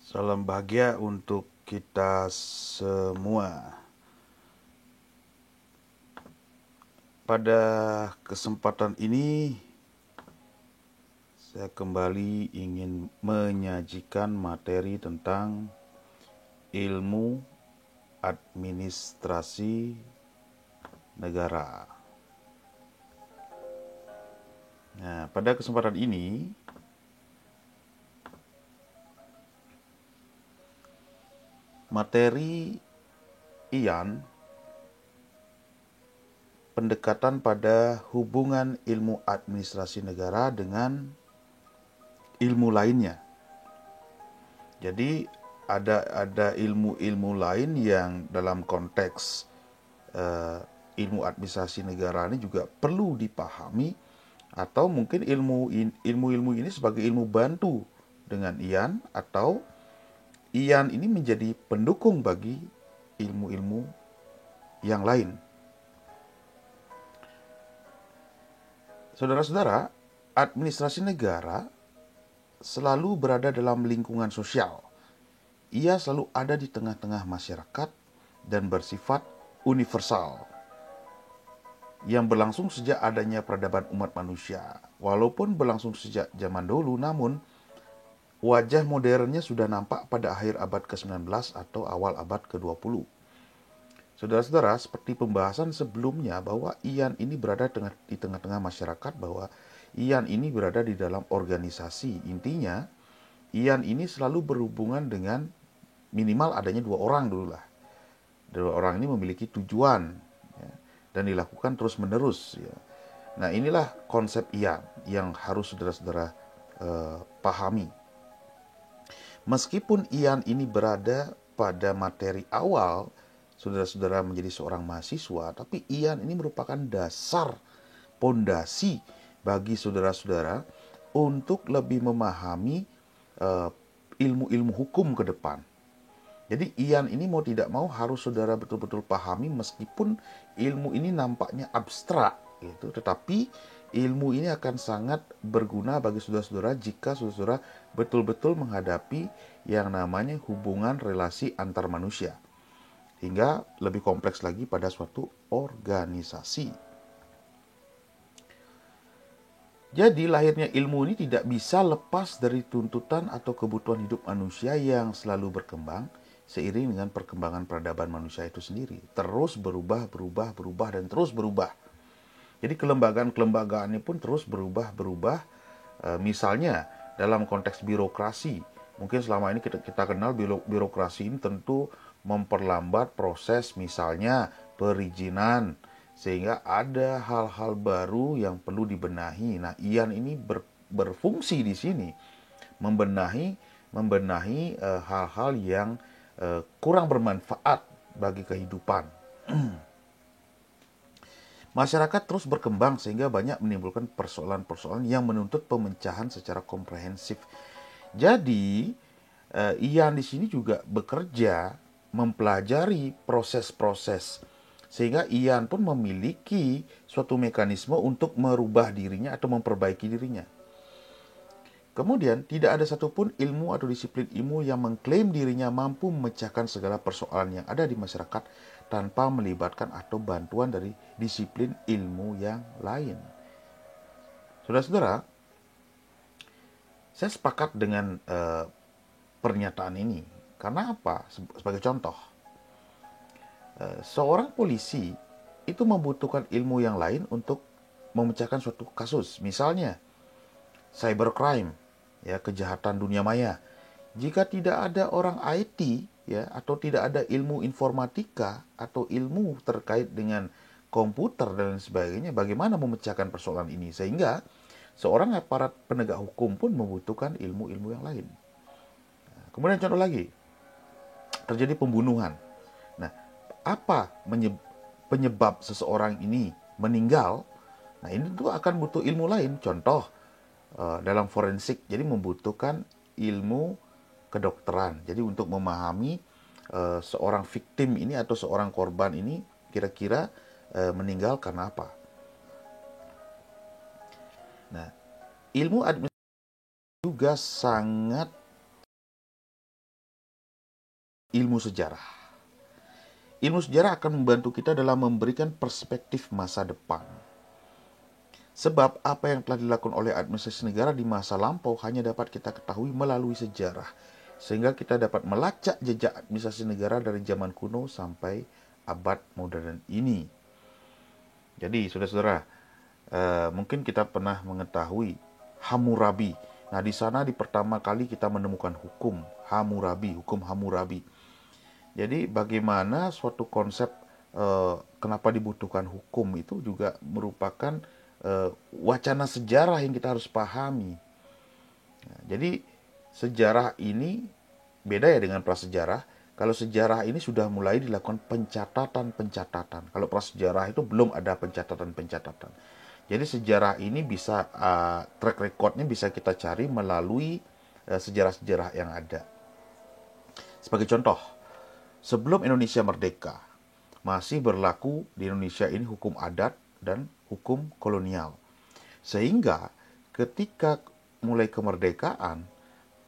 Salam bahagia untuk kita semua. Pada kesempatan ini, saya kembali ingin menyajikan materi tentang ilmu administrasi negara. Nah, pada kesempatan ini, materi Ian pendekatan pada hubungan ilmu administrasi negara dengan ilmu lainnya. Jadi ada ilmu-ilmu lain yang dalam konteks ilmu administrasi negara ini juga perlu dipahami, atau mungkin ilmu-ilmu ini sebagai ilmu bantu dengan Ian, atau Ian ini menjadi pendukung bagi ilmu-ilmu yang lain. Saudara-saudara, administrasi negara selalu berada dalam lingkungan sosial. Ia selalu ada di tengah-tengah masyarakat dan bersifat universal yang berlangsung sejak adanya peradaban umat manusia. Walaupun berlangsung sejak zaman dulu, namun wajah modernnya sudah nampak pada akhir abad ke-19 atau awal abad ke-20. Saudara-saudara, seperti pembahasan sebelumnya bahwa Ian ini berada di tengah-tengah masyarakat, bahwa Ian ini berada di dalam organisasi. Intinya, Ian ini selalu berhubungan dengan minimal adanya dua orang dulu lah. Dua orang ini memiliki tujuan, ya, dan dilakukan terus-menerus. Ya. Nah, inilah konsep Ian yang harus saudara-saudara pahami. Meskipun Ian ini berada pada materi awal, saudara-saudara menjadi seorang mahasiswa, tapi Ian ini merupakan dasar, pondasi bagi saudara-saudara untuk lebih memahami ilmu-ilmu hukum ke depan. Jadi Ian ini mau tidak mau harus saudara betul-betul pahami, meskipun ilmu ini nampaknya abstrak gitu, tetapi ilmu ini akan sangat berguna bagi saudara-saudara jika saudara-saudara betul-betul menghadapi yang namanya hubungan relasi antar manusia, hingga lebih kompleks lagi pada suatu organisasi. Jadi lahirnya ilmu ini tidak bisa lepas dari tuntutan atau kebutuhan hidup manusia yang selalu berkembang seiring dengan perkembangan peradaban manusia itu sendiri. Terus berubah, dan terus berubah. Jadi kelembagaan-kelembagaan ini pun terus berubah. Misalnya dalam konteks birokrasi, mungkin selama ini kita kenal birokrasi ini tentu memperlambat proses misalnya perizinan, sehingga ada hal-hal baru yang perlu dibenahi. Nah, Ian ini berfungsi di sini membenahi hal-hal yang kurang bermanfaat bagi kehidupan. Masyarakat terus berkembang sehingga banyak menimbulkan persoalan-persoalan yang menuntut pemecahan secara komprehensif. Jadi, Ian di sini juga bekerja mempelajari proses-proses, sehingga Ian pun memiliki suatu mekanisme untuk merubah dirinya atau memperbaiki dirinya. Kemudian, tidak ada satupun ilmu atau disiplin ilmu yang mengklaim dirinya mampu memecahkan segala persoalan yang ada di masyarakat tanpa melibatkan atau bantuan dari disiplin ilmu yang lain. Saudara-saudara, saya sepakat dengan pernyataan ini. Karena apa? Sebagai contoh, seorang polisi itu membutuhkan ilmu yang lain untuk memecahkan suatu kasus. Misalnya, cybercrime, ya, kejahatan dunia maya. Jika tidak ada orang IT, ya, atau tidak ada ilmu informatika atau ilmu terkait dengan komputer dan sebagainya, bagaimana memecahkan persoalan ini? Sehingga seorang aparat penegak hukum pun membutuhkan ilmu-ilmu yang lain. Nah, kemudian contoh lagi, terjadi pembunuhan. Nah, apa penyebab seseorang ini meninggal? Nah, ini tuh akan butuh ilmu lain. Contoh, dalam forensik, jadi membutuhkan ilmu kedokteran. Jadi untuk memahami seorang victim ini atau seorang korban ini kira-kira meninggal karena apa. Nah, ilmu administrasi juga sangat ilmu sejarah. Ilmu sejarah akan membantu kita dalam memberikan perspektif masa depan. Sebab apa yang telah dilakukan oleh administrasi negara di masa lampau hanya dapat kita ketahui melalui sejarah. Sehingga kita dapat melacak jejak administrasi negara dari zaman kuno sampai abad modern ini. Jadi, saudara-saudara, mungkin kita pernah mengetahui Hammurabi. Nah, di sana di pertama kali kita menemukan hukum Hammurabi. Jadi bagaimana suatu konsep kenapa dibutuhkan hukum itu juga merupakan wacana sejarah yang kita harus pahami. Nah, jadi sejarah ini beda ya dengan prasejarah. Kalau sejarah ini sudah mulai dilakukan pencatatan. Kalau prasejarah itu belum ada pencatatan. Jadi sejarah ini bisa track recordnya bisa kita cari melalui sejarah-sejarah yang ada. Sebagai contoh, sebelum Indonesia merdeka, masih berlaku di Indonesia ini hukum adat dan hukum kolonial. Sehingga ketika mulai kemerdekaan,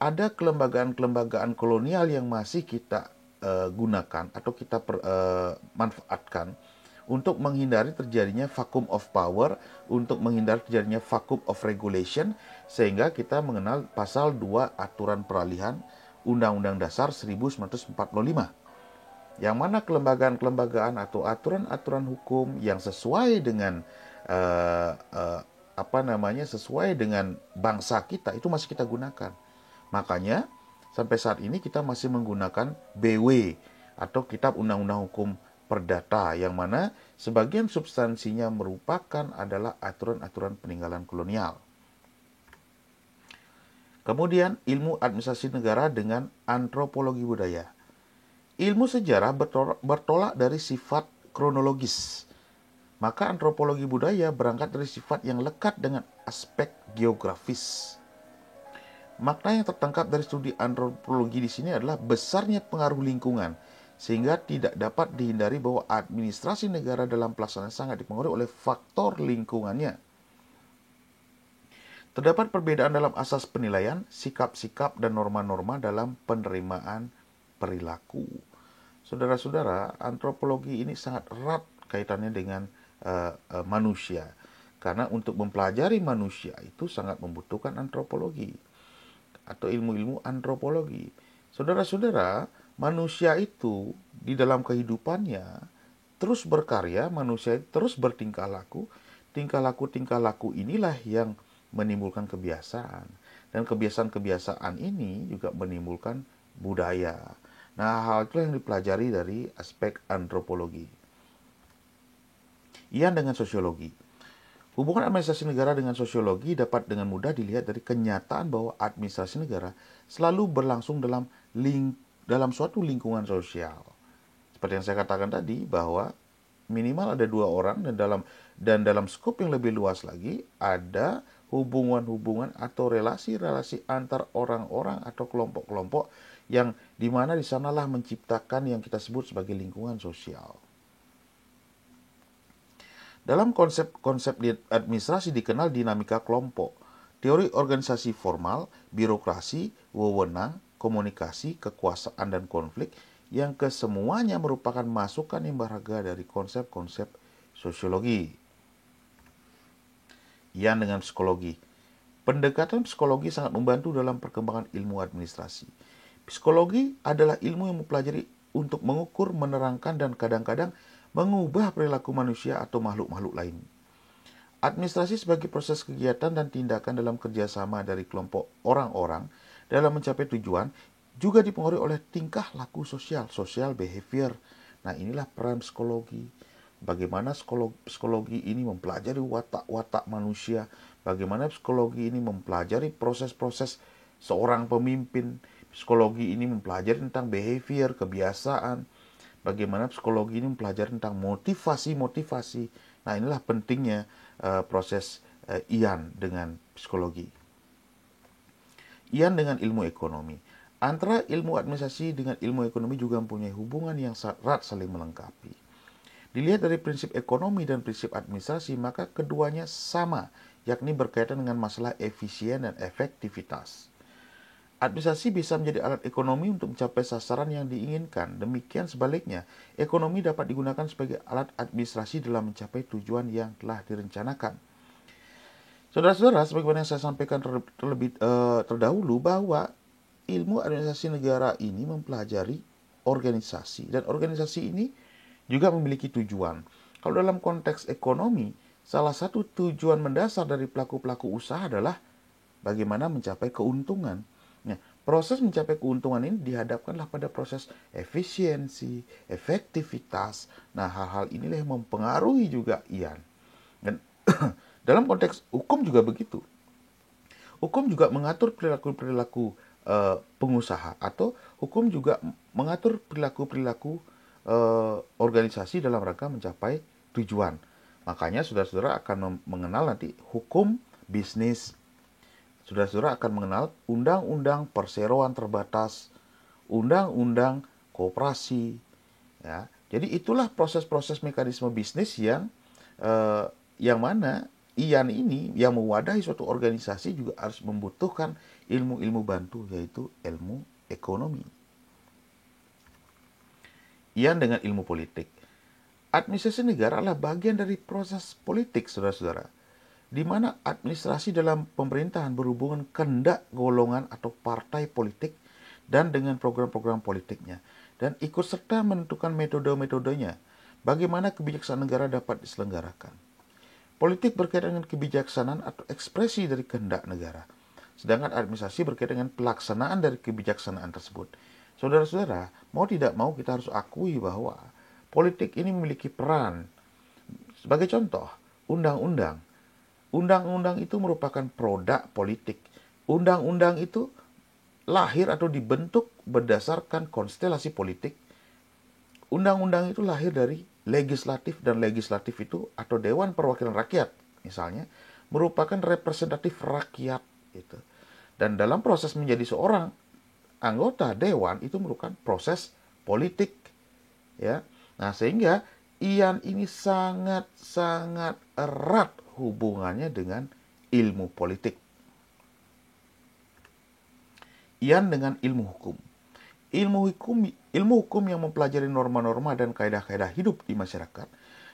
ada kelembagaan-kelembagaan kolonial yang masih kita gunakan atau kita manfaatkan untuk menghindari terjadinya vacuum of power, untuk menghindari terjadinya vacuum of regulation, sehingga kita mengenal pasal 2 aturan peralihan Undang-Undang Dasar 1945. Yang mana kelembagaan-kelembagaan atau aturan-aturan hukum yang sesuai dengan sesuai dengan bangsa kita itu masih kita gunakan. Makanya sampai saat ini kita masih menggunakan BW atau Kitab Undang-Undang Hukum Perdata, yang mana sebagian substansinya merupakan adalah aturan-aturan peninggalan kolonial. Kemudian ilmu administrasi negara dengan antropologi budaya. Ilmu sejarah bertolak dari sifat kronologis. Maka antropologi budaya berangkat dari sifat yang lekat dengan aspek geografis. Makna yang tertangkap dari studi antropologi di sini adalah besarnya pengaruh lingkungan, sehingga tidak dapat dihindari bahwa administrasi negara dalam pelaksanaan sangat dipengaruhi oleh faktor lingkungannya. Terdapat perbedaan dalam asas penilaian, sikap-sikap, dan norma-norma dalam penerimaan perilaku. Saudara-saudara, antropologi ini sangat erat kaitannya dengan manusia. Karena untuk mempelajari manusia itu sangat membutuhkan antropologi atau ilmu-ilmu antropologi. Saudara-saudara, manusia itu di dalam kehidupannya terus berkarya, manusia terus bertingkah laku. Tingkah laku inilah yang menimbulkan kebiasaan. Dan kebiasaan-kebiasaan ini juga menimbulkan budaya. Nah, hal itu yang dipelajari dari aspek antropologi. Ian dengan sosiologi. Hubungan administrasi negara dengan sosiologi dapat dengan mudah dilihat dari kenyataan bahwa administrasi negara selalu berlangsung dalam suatu lingkungan sosial. Seperti yang saya katakan tadi, bahwa minimal ada 2 orang dan dalam skop yang lebih luas lagi ada hubungan-hubungan atau relasi-relasi antar orang-orang atau kelompok-kelompok yang dimana di sanalah menciptakan yang kita sebut sebagai lingkungan sosial. Dalam konsep administrasi dikenal dinamika kelompok, teori organisasi formal, birokrasi, wewenang, komunikasi, kekuasaan, dan konflik, yang kesemuanya merupakan masukan yang berharga dari konsep-konsep sosiologi. Ian dengan psikologi. Pendekatan psikologi sangat membantu dalam perkembangan ilmu administrasi. Psikologi adalah ilmu yang mempelajari untuk mengukur, menerangkan, dan kadang-kadang mengubah perilaku manusia atau makhluk-makhluk lain. Administrasi sebagai proses kegiatan dan tindakan dalam kerjasama dari kelompok orang-orang dalam mencapai tujuan juga dipengaruhi oleh tingkah laku sosial, social behavior. Nah, inilah peran psikologi. Bagaimana psikologi ini mempelajari watak-watak manusia, bagaimana psikologi ini mempelajari proses-proses seorang pemimpin, psikologi ini mempelajari tentang behavior, kebiasaan, bagaimana psikologi ini mempelajari tentang motivasi-motivasi. Nah, inilah pentingnya proses Ian dengan psikologi. Ian dengan ilmu ekonomi. Antara ilmu administrasi dengan ilmu ekonomi juga mempunyai hubungan yang erat saling melengkapi. Dilihat dari prinsip ekonomi dan prinsip administrasi, maka keduanya sama, yakni berkaitan dengan masalah efisien dan efektivitas. Administrasi bisa menjadi alat ekonomi untuk mencapai sasaran yang diinginkan. Demikian sebaliknya, ekonomi dapat digunakan sebagai alat administrasi dalam mencapai tujuan yang telah direncanakan. Saudara-saudara, sebagaimana yang saya sampaikan terdahulu bahwa ilmu administrasi negara ini mempelajari organisasi, dan organisasi ini juga memiliki tujuan. Kalau dalam konteks ekonomi, salah satu tujuan mendasar dari pelaku-pelaku usaha adalah bagaimana mencapai keuntungan. Nah, proses mencapai keuntungan ini dihadapkanlah pada proses efisiensi, efektivitas. Nah, hal-hal inilah yang mempengaruhi juga Ian. Dan dalam konteks hukum juga begitu. Hukum juga mengatur perilaku-perilaku pengusaha, atau hukum juga mengatur perilaku-perilaku organisasi dalam rangka mencapai tujuan. Makanya saudara-saudara akan mengenal nanti hukum bisnis. Saudara-saudara akan mengenal undang-undang perseroan terbatas, undang-undang koperasi. Ya. Jadi itulah proses-proses mekanisme bisnis yang mana Ian ini yang mewadahi suatu organisasi juga harus membutuhkan ilmu-ilmu bantu, yaitu ilmu ekonomi. Ian dengan ilmu politik. Administrasi negara adalah bagian dari proses politik, saudara-saudara, di mana administrasi dalam pemerintahan berhubungan kehendak golongan atau partai politik dan dengan program-program politiknya, dan ikut serta menentukan metode-metodenya, bagaimana kebijaksanaan negara dapat diselenggarakan. Politik berkaitan dengan kebijaksanaan atau ekspresi dari kehendak negara, sedangkan administrasi berkaitan dengan pelaksanaan dari kebijaksanaan tersebut. Saudara-saudara, mau tidak mau kita harus akui bahwa politik ini memiliki peran. Sebagai contoh, undang-undang. Undang-undang itu merupakan produk politik. Undang-undang itu lahir atau dibentuk berdasarkan konstelasi politik. Undang-undang itu lahir dari legislatif, dan legislatif itu atau Dewan Perwakilan Rakyat misalnya merupakan representatif rakyat gitu. Dan dalam proses menjadi seorang anggota dewan itu merupakan proses politik, ya. Nah, sehingga Ian ini sangat-sangat erat hubungannya dengan ilmu politik. Ian dengan ilmu hukum. Ilmu hukum yang mempelajari norma-norma dan kaidah-kaidah hidup di masyarakat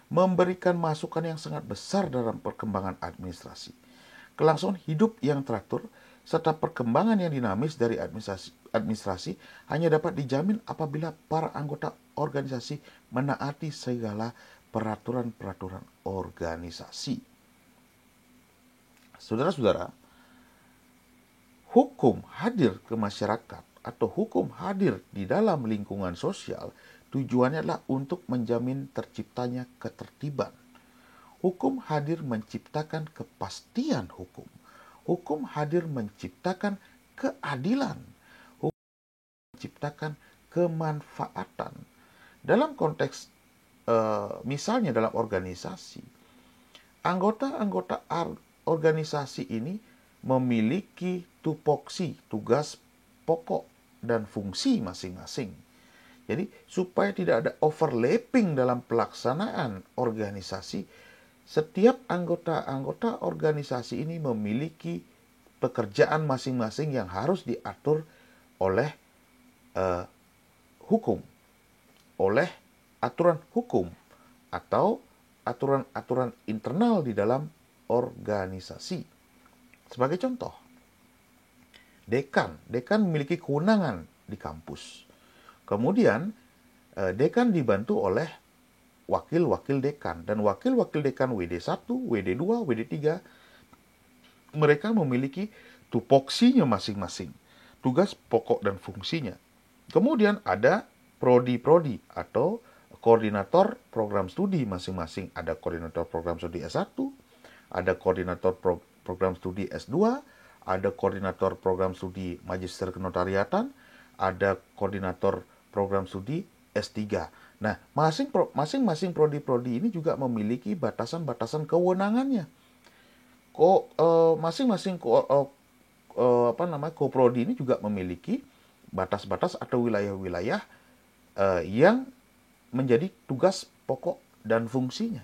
memberikan masukan yang sangat besar dalam perkembangan administrasi. Kelangsungan hidup yang teratur serta perkembangan yang dinamis dari administrasi hanya dapat dijamin apabila para anggota organisasi menaati segala peraturan-peraturan organisasi. Saudara-saudara, hukum hadir ke masyarakat atau hukum hadir di dalam lingkungan sosial tujuannya adalah untuk menjamin terciptanya ketertiban. Hukum hadir menciptakan kepastian hukum. Hukum hadir menciptakan keadilan. Hukum menciptakan kemanfaatan. Dalam konteks misalnya dalam organisasi, anggota-anggota organisasi ini memiliki tupoksi, tugas pokok dan fungsi masing-masing. Jadi supaya tidak ada overlapping dalam pelaksanaan organisasi, setiap anggota-anggota organisasi ini memiliki pekerjaan masing-masing yang harus diatur oleh hukum, oleh aturan hukum atau aturan-aturan internal di dalam organisasi. Sebagai contoh, dekan memiliki kewenangan di kampus. Kemudian dekan dibantu oleh wakil-wakil dekan, dan wakil-wakil dekan WD1, WD2, WD3 mereka memiliki tupoksinya masing-masing, tugas pokok dan fungsinya. Kemudian ada prodi-prodi atau koordinator program studi masing-masing. Ada koordinator program studi S1, ada koordinator program studi S2, ada koordinator program studi magister kenotariatan, ada koordinator program studi S3. Nah, masing-masing prodi-prodi ini juga memiliki batasan-batasan kewenangannya. Masing-masing koprodi ini juga memiliki batas-batas atau wilayah-wilayah yang menjadi tugas pokok dan fungsinya.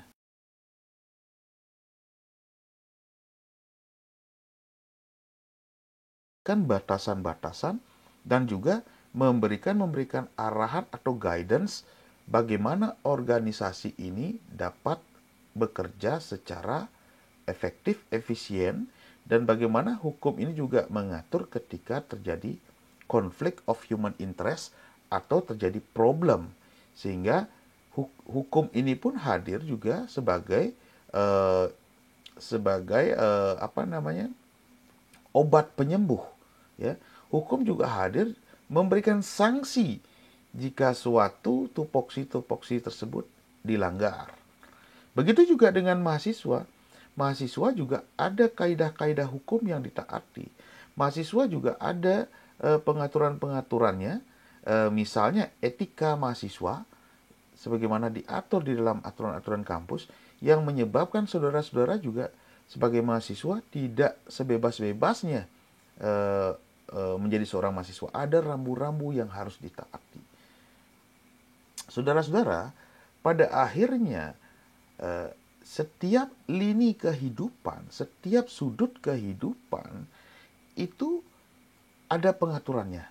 memberikan batasan-batasan dan juga memberikan arahan atau guidance bagaimana organisasi ini dapat bekerja secara efektif, efisien, dan bagaimana hukum ini juga mengatur ketika terjadi conflict of human interest atau terjadi problem, sehingga hukum ini pun hadir juga sebagai obat penyembuh, ya. Hukum juga hadir memberikan sanksi jika suatu tupoksi tersebut dilanggar. Begitu juga dengan mahasiswa. Mahasiswa juga ada kaidah-kaidah hukum yang ditaati. Mahasiswa juga ada pengaturan-pengaturannya, misalnya etika mahasiswa, sebagaimana diatur di dalam aturan-aturan kampus, yang menyebabkan saudara-saudara juga sebagai mahasiswa tidak sebebas-bebasnya menjadi seorang mahasiswa. Ada rambu-rambu yang harus ditaati. Saudara-saudara, pada akhirnya setiap lini kehidupan, setiap sudut kehidupan itu ada pengaturannya,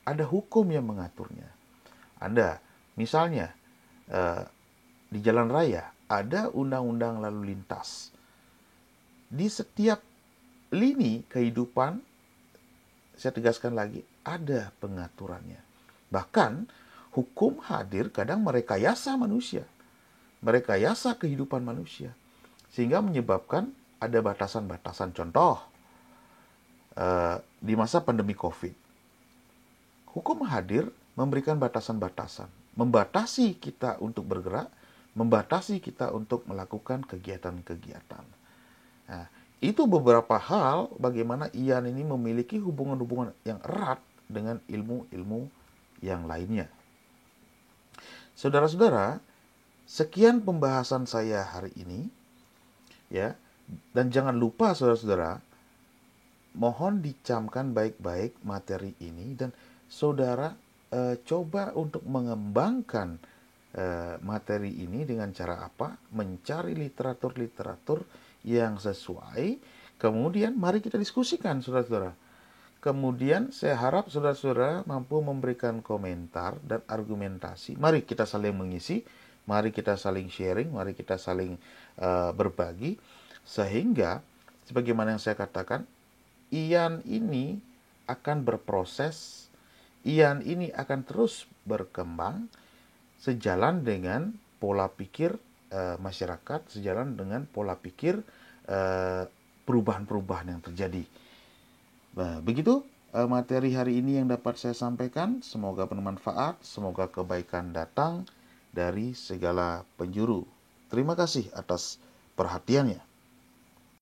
ada hukum yang mengaturnya. Anda, misalnya di jalan raya ada undang-undang lalu lintas. Di setiap lini kehidupan, saya tegaskan lagi, ada pengaturannya. Bahkan hukum hadir kadang merekayasa manusia, merekayasa kehidupan manusia, sehingga menyebabkan ada batasan-batasan. Contoh, di masa pandemi COVID, hukum hadir memberikan batasan-batasan, membatasi kita untuk bergerak, membatasi kita untuk melakukan kegiatan-kegiatan. Nah, itu beberapa hal bagaimana IAN ini memiliki hubungan-hubungan yang erat dengan ilmu-ilmu yang lainnya. Saudara-saudara, sekian pembahasan saya hari ini, ya. Dan jangan lupa saudara-saudara, mohon dicamkan baik-baik materi ini dan saudara coba untuk mengembangkan materi ini dengan cara apa? Mencari literatur-literatur yang sesuai. Kemudian mari kita diskusikan saudara-saudara. Kemudian saya harap saudara-saudara mampu memberikan komentar dan argumentasi. Mari kita saling mengisi, mari kita saling sharing, mari kita saling berbagi. Sehingga sebagaimana yang saya katakan, IAN ini akan berproses, IAN ini akan terus berkembang sejalan dengan pola pikir masyarakat, sejalan dengan pola pikir perubahan-perubahan yang terjadi. Nah, begitu materi hari ini yang dapat saya sampaikan. Semoga bermanfaat, semoga kebaikan datang dari segala penjuru. Terima kasih atas perhatiannya.